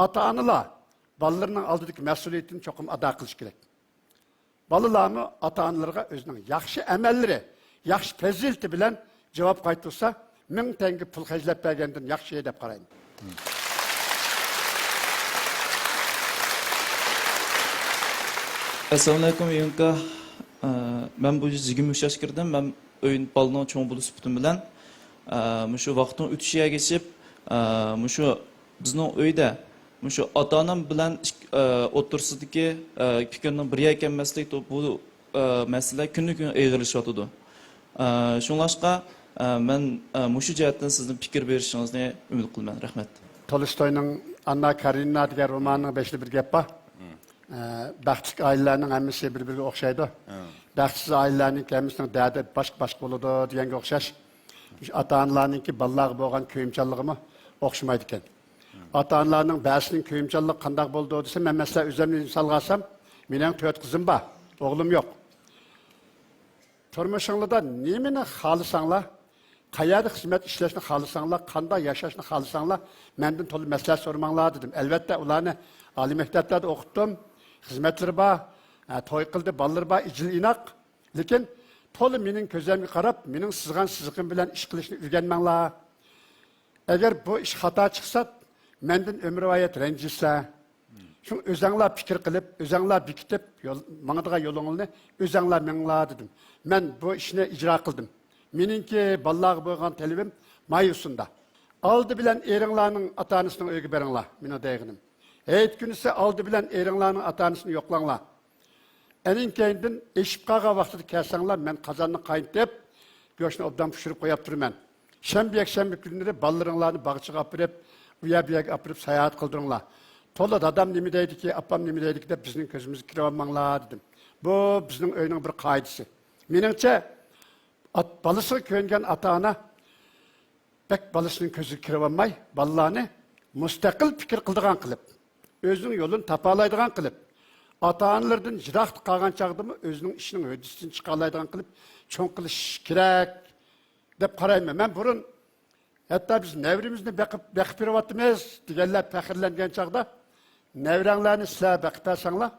ata-onalar balalarning oldidagi mas'uliyatini cho'qim ado qilish kerak. Balalarni ata-onalarga o'zining yaxshi amallari, yaxshi fazilati bilan javob qaytarsa, 1000 tanga pul xarjlab bergandan yaxshi deb qarayman. Assalomu alaykum Yunka. Men bu 23 yoshga kirdim. Men o'yin balning cho'ng bo'lish suhbatim bilan shu vaqtning o'tishiga geçib, shu bizning uyda shu ota-onam bilan o'tirsidagi fikrning bir ekanmaslik bu masala kun-kun eg'ilishyotdi. Shunlashqa men shu jihatdan sizning fikr berishingizni umid qilaman. Rahmat. Tolstoyning Anna Karenina degan romanining 5 bir gap bor. Baxtli ailelerning hammasi bir-biriga o'xshaydi. Baxtsiz ailelerning hammasining dadi boshqa bo'ladi deganga o'xshash. Ata-onalarningki bolalarga bo'lgan ko'yimchanligimi o'xshamaydi ekan. Ata-onalarning ba'zining ko'yimchanligi qanday bo'ldi desa, men masalan o'zimni misolga olsam, mening 4 qizim bor, o'g'lim yo'q. Turmushingizda nimani xohlasanglar, qayerda xizmat ishlashni xohlasanglar, qanday yashashni xohlasanglar, mendan to'liq maslahat so'ramanglar dedim. Albatta ularni oliy maktablarda o'qitdim, xizmatlari bor, to'y qildi, bolalar bor, ijil inoq. Lekin to'liq mening ko'zimga qarab, mening sizgan siziqim bilan ish qilishni o'rganmanglar. Agar bu ish xato chiqsa, menden ömrüvayet rencisler, şu özanglar fikir kılıp, özanglar bikitip, mağdığa yolunu özanglar menla dedim. Ben bu işini icra kıldım. Meninki ballağı boğan televim mayusunda. Aldı bilen eringlarının atanısının öykü berinla, mine deyginim. Eyt günüse aldı bilen eringlarının atanısını yoklanla. Enin keyindin eşip kağa vaxtı kesanlar, ben kazanını kayıntayıp, göğsünü obdan pişirip koyup durman. Şembe günleri ballarınlarını bağçığa apırıp, uya apırıp sayahat kıldırınlar. Tolat adam nemi deydi ki, apam nemi deydi ki de bizim közümüzü kiravamanlar dedim. Bu bizim öyünün bir kaydısı. Menimce, balısı köyüngen ata-ana, bek balısının közü kiravanmay, ballarını müstakil fikir kıldırgan kılıp, özünün yolunu tapalaydıgan kılıp, ata-analardan jirak kalgan çağdımı özünün işinin ödüsünü çıkarlaydıgan kılıp, çoğun kılış kirek, dep karayım. Ben burun, hatta biz nevrimizni bekip birivattımız, digerler pekirlengen çağda, nevrenlerini silah bekip ersangla,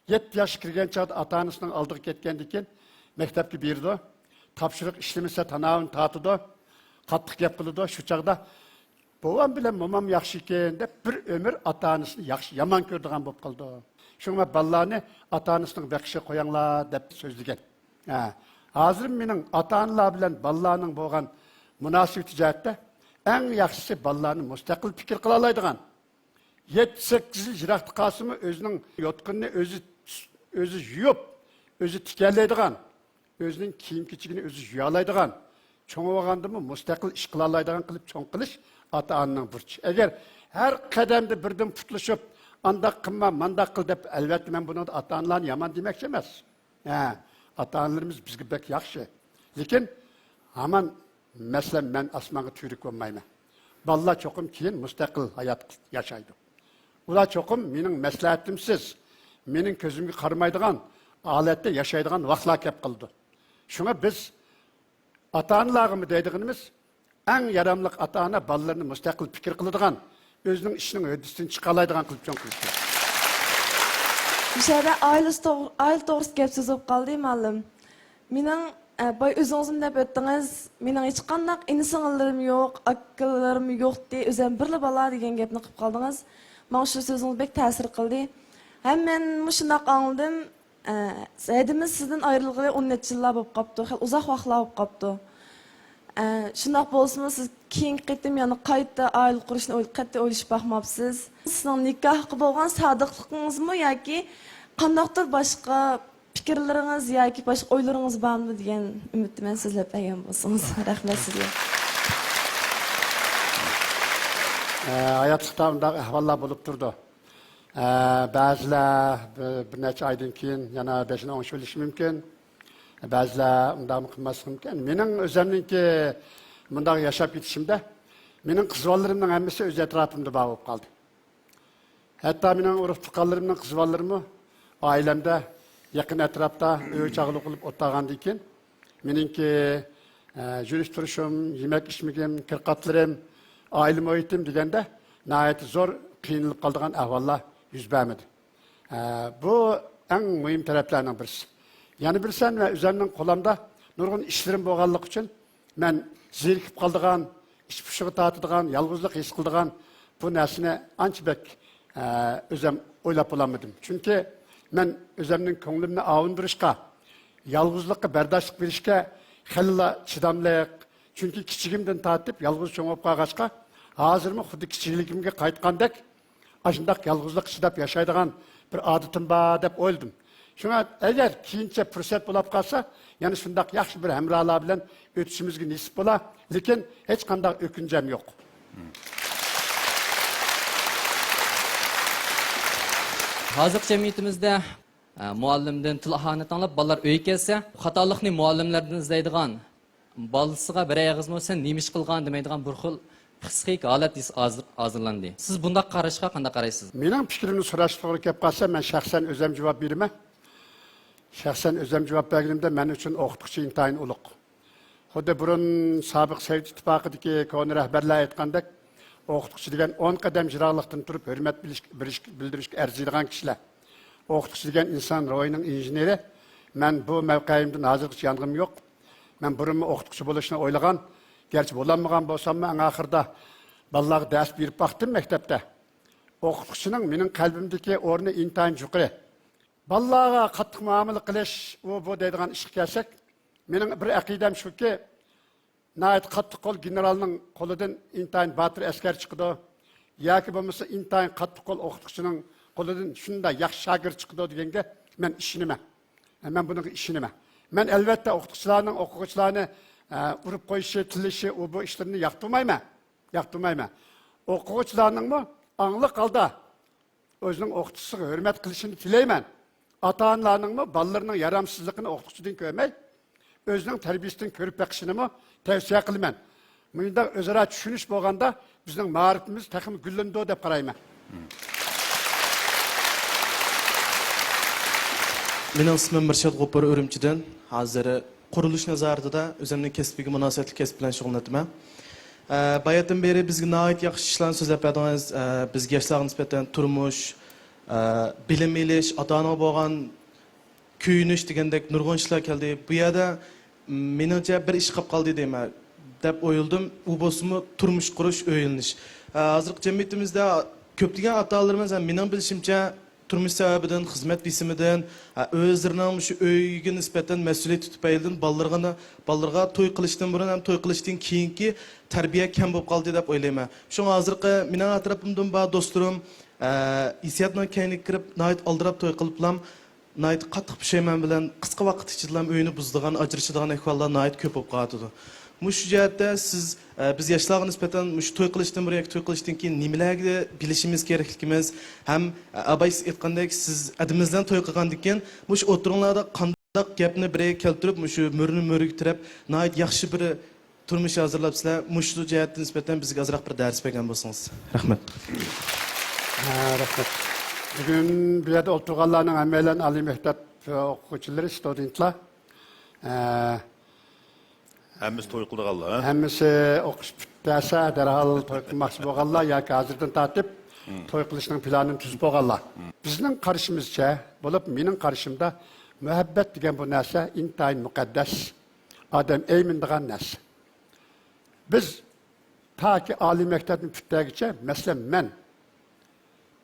7 yaş kirgen çağda ata-anasının aldığı ketkendiken, mektepki birdi, tapşırık işlemese tanavını tatıdı, katlık yapıldı, şu çağda, babam bilen mamam yaxşı eken dep bir ömür ata-anasını yaxşı, yaman kördüğün bop kaldı. Şuna ballarını ata-anasının bekişe koyanlar dep sözlügen. Hazır menin ata-analar bilen ballarının boğan münasibeti cəhətdə en yaxşısı ballarını müstakil fikir kılalaydıgan. 7-8 yıl jiraktı kasımı özünün yotkununu özü yuyup, özü tikerleydigan, özünün kiyim kiçigini özü juyalaydigan, çoğu oğandı mı müstakil iş kılalaydigan kılıp çoğun kılış ata-ananın burcu. Eğer her kademde birden putluşup, andak kılma, mandak kıl dep, elbette ben bunu ata-analarını yaman demek demez. Ata-analarımız bizge bek yaxşı. Lekin, aman mesela ben asmanı türük olmayım. Ballar çokum keyin müstakil hayat yaşaydı. Ular çokum menin meslehatimsiz, menin közümge karmaydıgan, aletde yaşaydıgan vaqtlar kep kıldı. Şuna biz ata-analarımı deydiğimiz en yaramlık ata-ana ballarını müstakil fikir kılıdıgan, özünün işinin ödüsünü çıkarlaydıgan kılıp çoğun kılıp. Bu şeyde aile doğrusu gep söz olup kaldı malum. Menin bay özünüzün dep öttünüz, menin hiç qandaq inisiňizlerim yok, akıllarım yok diye özüm birli bala degen gepni qıp kaldınız. Maňa şu sözüňiz bek täsir kıldı. Hem men muşundaq anladım. Edimiz sizden ayrılgılı 10 neçe yıllar bop qaptı, hal uzaq wagtlar bop qaptı. Şundaq bolsunmu siz keyin qitim yani qayta aile quruşni qayta oylaşıp bakmapsız. Sizin nikah bolgan sadıqlygyňyzmy yoki qandaqdyr başqa fikirleriniz yoki başqa oylarınız barmı degan ümitni men sizlep bergen bolsanız. Rahmat sizga. Hayatlıklarında ahvallar bulup durdu. Bazılar bir neçe aydan keyin yana 5-10 yıl işi mümkün. Bazılar undaq qılması mümkün. Menin özümninki mundaq yaşap gitişimde menin qızvallarimning hammasi öz etrafımda bağ bolup kaldı. Hatta menin urug tuqqanlarimning qızvallarımı ailemde yakın etrafta öy çağılı kılıp otagandan keyin meninki jüriş turuşum, yemek içmegim, kirqatlarım, aile muhitim degende nihayet zor kıyınılıp kaldığan ahvallar yüz vermedi. Bu en mühim taraflarından birisi. Yani bilsen ve üzerinden kolamda nurgun işlerim boğanlık için ben zirkip kaldığan, iş puşuğu tatıdığan, yalgızlık his kıldığan bu nesine anç bek özüm oylap olamadım. Çünkü ben özümün köngülümle avunduruşka, yalgızlıkka, berdaşlık verişke xelila çidamlık. Çünkü kiçigimden tatıp yalgız çoğup kağaçka hazır mı xudu kiçiligimge qaytqandek aşındak yalgızlık çidap yaşaydıgan bir adetim ba dep oyladım. Şuna eğer kiyinçe fırsat bulup kalsa, yani şundak yaxşı bir hemralar bilen ötüşümüzge nisip bola, lekin hiç kandak öküncem yok. Hazır cemiyetimizde muallimden til ahaneti anlap ballar öy kelse, hatalıqni muallimlerden izleydigan, balısıga bir ayağızma sen neymiş kılgan demeydigan bir xil psixik halat hazırlandı. Siz bunda qarashqa qanday qaraysiz? Mening fikrimni so'rash to'g'ri kelib qolsa, men shaxsan o'zim javob beraman. Shaxsan o'zim javob berganimda men uchun o'qituvchi intayin ulug'. Xuddi burun sobiq Sovet ittifoqidagi koni rahbarlar aytgandek, o'qituvchi degan 10 qadam jiroqlikdan turib hurmat bildirishga arziydigan kishilar. O'qituvchi degan inson ro'yining injeneri. Men bu mavqeimdan hozirgacha yong'im yo'q. Men burun o'qituvchi bo'lishni o'ylagan, gerçi bulanmagan bolsam men ahırda Balalarga ders berip baktım mektepte. O'qituvchining mening qalbimdagi o'rni intayin yuqori. Balalarga qattiq muomala qilish, u bu deydigan ishga kelsak, mening bir aqidam shuki, nayt qattiq qo'l generalning qo'lidan intayin botir askar chiqdi, yoki bo'lmasa intayin qattiq qo'l o'qituvchining qo'lidan shunday yaxshi shogird chiqdi deganga men ishonaman. Men bunga ishonaman. Men albatta o'qituvchilarning o'quvchilarni urib qo'yishi, tilishi, u bu ishlarni yoqtirmayman. O'quvchilarning аңлы қалда өзінің оқытушысыға hürmet қылышыны тілеймен. Ата-аналарның балаларының ярамсызлығын оқытушыдан көрмей, өзінің тәрбиесін көріп бақшыны тәвсия қылымен. Мұнда өзара түшініш болғанда біздің мағарифimiz тәқім гүлленді деп қараймын. Mening ismim Mirshad G'opur Urumchidan. Hozir qurilish nazoratida o'zimning kasbiga munosabatli kasb bilan shug'ullanaman. Bayatdan beri bizga nihoyat yaxshi ishlarni so'zlab berdingiz. Bizga yoshlarga nisbatan turmush, bilim elish, ota-ona bo'lgan kuyinish degandek nurg'un ishlar keldi. Bu yerda meningcha bir ish qolib qoldi deyman deb o'yladim. U bo'lsa turmush qurish, o'yinish. Hozirgi jamiyatimizda ko'plagan ota-onalarimiz mening bilishimcha turmush sababidan, xizmat bisimidan, o'zlarining shu uyga nisbatan mas'uliyat tutib ayildan bolalarga to'y qilishdan burun ham to'y qilishdan keyingi tarbiya kam bo'lib qoldi deb o'ylayman. Shu hozirgi mening atrofimdan bor do'stlarim isiyatni kayni kirib, nayt oldirab to'y qiliblam, nayt qattiq pushaymon bilan qisqa vaqt ichida uyini buzdigan, ajrashadigan ahvollar nayt ko'p bo'lib qoladi. Mush jihatda siz biz yoshlarga nisbatan mush to'y qilishdan burun to'y qilishdan keyin nimalarga bilishimiz kerakligimiz ham abaysiz aytgandek siz adimizdan to'y qilgandan keyin mush o'tiringlarda qanday gapni birga keltirib mush mo'rini mo'rigtirib nayt yaxshi bir turmush hozirlabsizlar. Mush jihatdan nisbatan bizga ozroq bir dars bergan bo'lsangiz. Rahmat. Rahmat. Bugun bu yerda o'tirganlarning hammalari oliy maktab o'quvchilari, studentlar. Hammasi to'y qilganlar. Hammasi o'qish bitsa darhol to'y qilmoqchi bo'lganlar yoki hozirdan tortib to'y qilishning planini tuzib bo'lganlar. Bizning qarashimizcha, bo'lib mening qarashimda muhabbat degan bu narsa intayin muqaddas. Odam eymindigan narsa. Biz taki oliy maktabni bitgacha, masalan men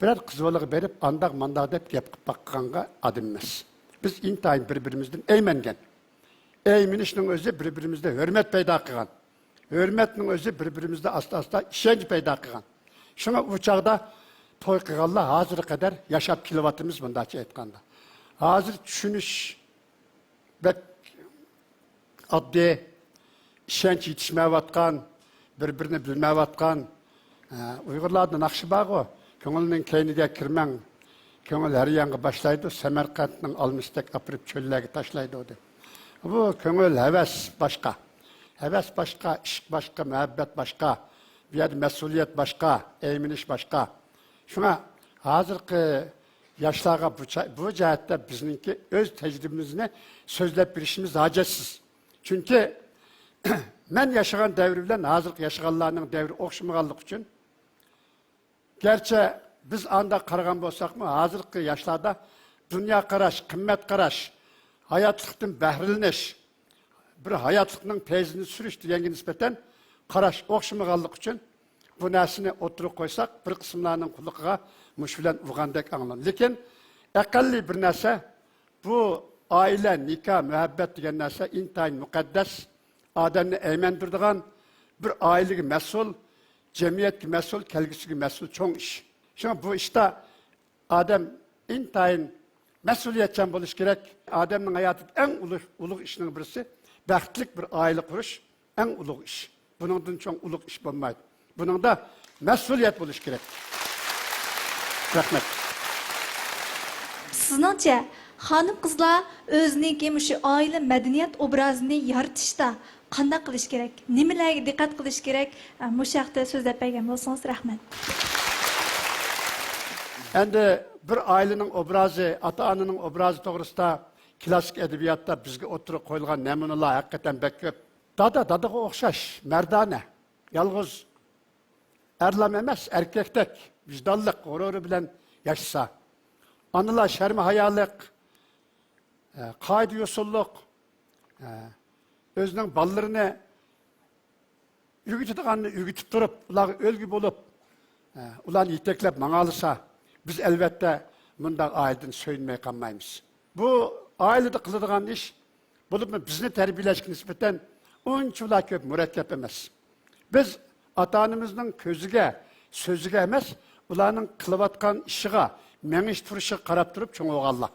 birer qiz bolaga berib, andaq mandaq deb gap qilib baqqanga odam emas. Biz intayin bir-birimizdan eymengen. Eyminishning o'zi bir-birimizda hurmat paydo qilgan. Hurmatning o'zi bir-birimizda asta-asta ishonch paydo qilgan. Shunga u chaqda to'y qilganlar hozirga qadar yashab kelyapmiz bundacha aytganda. Hozir tushunish bek oddiy ishonch yetishmayotgan, bir-birini bilmayotgan Uyg'urlarda naqshi bor-ku, ko'ngilning keyniga kirmang, ko'ngil har yangi boshlaydi, Samarqandning olmisdak apirib cho'llarga tashlaydi deb. Bu ko'ngil havas boshqa. Havas boshqa, ishq boshqa, muhabbat boshqa, bu yerda mas'uliyat boshqa, eyminish boshqa. Shunga hozirgi yoshlarga bu jihatda bizningki o'z tajribamizni so'zlab berishimiz hojatsiz. Chunki men yashagan davr bilan hozirgi yashaganlarning davri o'xshamaganligi uchun gerçi biz anda qaragan bo'lsakmi, hozirgi yoshlarda dunyo qarash, qimmat qarash, hayotlikdan bahralanish, bir hayotlikning tezini surish deganga nisbatan qarash o'xshamaganligi uchun bu narsani o'tirib qo'ysak, bir qismlarning quliqiga mush bilan urgandek anglanadi. Lekin aqalli bir narsa bu oila, nikah, muhabbat degan narsa intayin muqaddas, odamni aymantiradigan, bir oilaga mas'ul, jamiyatga mas'ul, kelgusiga mas'ul cho'ng ish. Shunga bu ishda odam intayin mas'uliyatchan bo'lish kerak. Odamning hayotidagi eng ulug' ishning birisi baxtli bir oila qurish, eng ulug' ish. Buningdan cho'ng ulug' ish bo'lmaydi. Buningda mas'uliyat bo'lish kerak. Rahmat. Sizningcha xonim qizlar o'ziniki shu oila madaniyat obrazini yaratishda qanday qilish kerak? Nimalarga diqqat qilish kerak? Mush haqda so'zlab bergan bo'lsangiz rahmat. Endi bir ailenin obrazı, ata-onaning obrazı to'g'risida klassik edebiyotda bizga o'tirib qo'yilgan namunalar haqiqatan bek ko'p. Dadaga o'xshash, mardona, yolg'iz erlam emas, erkakdek, vijdonliq, g'ururi bilan yashasa. Onalar sharmi hayoliq, qoida usulliq, o'zining bolalarini ügütüdüğünü ügütüp durup, ular ölgü bulup, ularını iteklep mağalısa, biz elbette bunda aileden söylemeye kalmayız. Bu ailede kılıdığın iş, bulup bizni terbiyeleşkin nispeten unçula köp mürekkep emez. Biz ata-anamızın közüge, sözüge emez, ularının kılıvatkan işiga, meğiş turuşu karap durup çoğu Allah.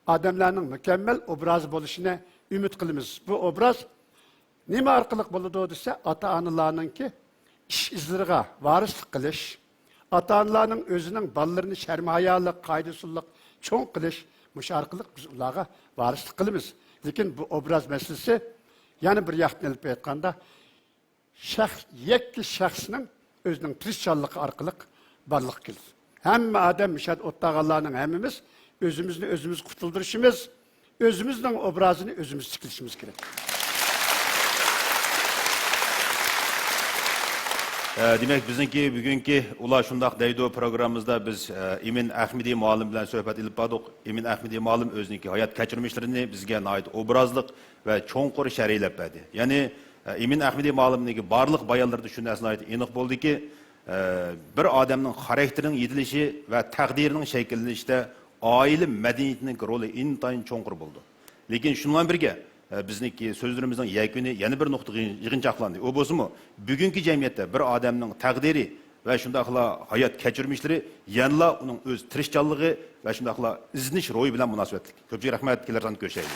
Adamlarının mükemmel obraz buluşuna ümit kılımız. Bu obraz nime arkalık buludu dese ata-analarının ki iş izleriga varislik kılış, ata-analarının özünün ballarını şermayalık, kaydısuluk, çoğun kılış, muş arkalık biz ulağa varislik kılımız. Lekin bu obraz meselesi, yani bir yakın elip etkanda, yekki şahsının özünün tirişçallığı arkalık barlık gelir. Hem adam müşahede ottağalarının hemimiz, özümüzü özümüz kutulduruşumuz, özümüzün obrazını özümüz çıkışımız gerek. Demek bizimki bugünkü Ula Şundaq Deydo programımızda biz Emin Ahmedi muallim bilen söhbet ilip badık. Emin Ahmedi muallim özünki hayat keçirmişlerini bizge ait obrazlık ve çoğunqur şerhiylep berdi. Yani Emin Ahmedi muallimniki barlıq bayanlarda şu nesine ait eniq boldu ki bir adamның karakterinin yedilişi ve takdirinin şekillenişte aile medeniyetinin rolü intayın çoğunqur boldu. Lekin şundan birge bizniki sözlerimizin yakuni yana bir nuqta yığınçaqlandı. O bolsunmu bugünkü cemiyette bir adamның takdiri ve şundaqla hayat keçirmişleri yanla onun öz tirişçanlığı ve şundaqla izniş royu bilen münasebetlik. Köpçük rahmet kelerden köşeydi.